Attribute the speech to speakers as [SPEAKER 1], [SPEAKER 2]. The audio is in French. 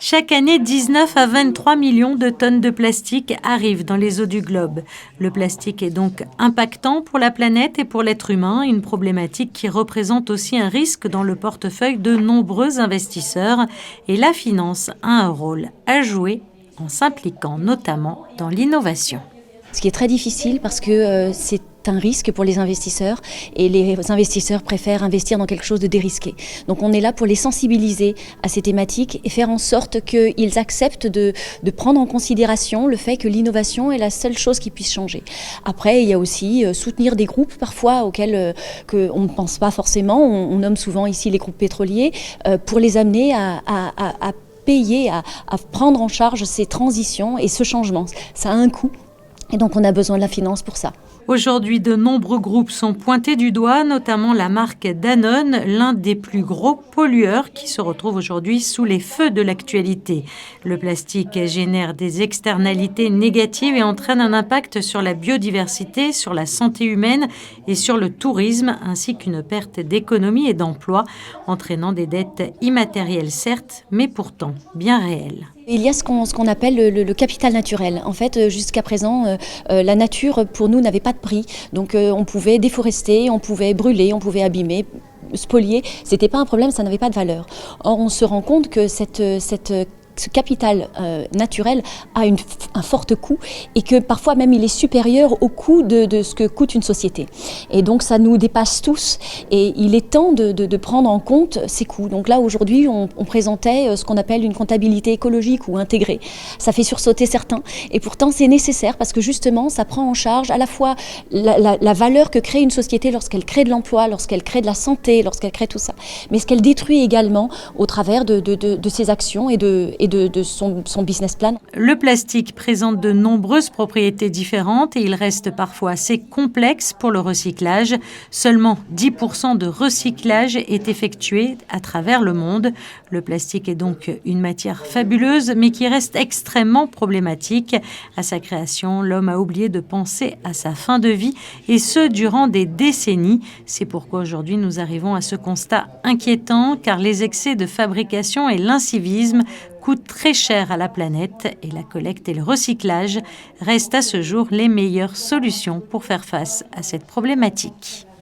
[SPEAKER 1] Chaque année, 19 à 23 millions de tonnes de plastique arrivent dans les eaux du globe. Le plastique est donc impactant pour la planète et pour l'être humain, une problématique qui représente aussi un risque dans le portefeuille de nombreux investisseurs. Et la finance a un rôle à jouer en s'impliquant notamment dans l'innovation.
[SPEAKER 2] Ce qui est très difficile parce que c'est un risque pour les investisseurs et les investisseurs préfèrent investir dans quelque chose de dérisqué. Donc on est là pour les sensibiliser à ces thématiques et faire en sorte qu'ils acceptent de prendre en considération le fait que l'innovation est la seule chose qui puisse changer. Après, il y a aussi soutenir des groupes parfois auxquels on ne pense pas forcément. On nomme souvent ici les groupes pétroliers pour les amener à payer, à prendre en charge ces transitions et ce changement. Ça a un coût. Et donc, on a besoin de la finance pour ça.
[SPEAKER 1] Aujourd'hui, de nombreux groupes sont pointés du doigt, notamment la marque Danone, l'un des plus gros pollueurs qui se retrouve aujourd'hui sous les feux de l'actualité. Le plastique génère des externalités négatives et entraîne un impact sur la biodiversité, sur la santé humaine et sur le tourisme, ainsi qu'une perte d'économie et d'emplois, entraînant des dettes immatérielles certes, mais pourtant bien réelles.
[SPEAKER 2] Il y a ce qu'on appelle le capital naturel. En fait, jusqu'à présent, la nature, pour nous, n'avait pas de prix. Donc, on pouvait déforester, on pouvait brûler, on pouvait abîmer, spolier. Ce n'était pas un problème, ça n'avait pas de valeur. Or, on se rend compte que ce capital naturel a un fort coût et que parfois même il est supérieur au coût de ce que coûte une société. Et donc ça nous dépasse tous et il est temps de prendre en compte ces coûts. Donc là aujourd'hui on présentait ce qu'on appelle une comptabilité écologique ou intégrée. Ça fait sursauter certains et pourtant c'est nécessaire parce que justement ça prend en charge à la fois la valeur que crée une société lorsqu'elle crée de l'emploi, lorsqu'elle crée de la santé, lorsqu'elle crée tout ça, mais ce qu'elle détruit également au travers de ses actions et de son business plan.
[SPEAKER 1] Le plastique présente de nombreuses propriétés différentes et il reste parfois assez complexe pour le recyclage. Seulement 10% de recyclage est effectué à travers le monde. Le plastique est donc une matière fabuleuse mais qui reste extrêmement problématique. À sa création, l'homme a oublié de penser à sa fin de vie et ce durant des décennies. C'est pourquoi aujourd'hui nous arrivons à ce constat inquiétant car les excès de fabrication et l'incivisme coûtent très cher à la planète et la collecte et le recyclage restent à ce jour les meilleures solutions pour faire face à cette problématique.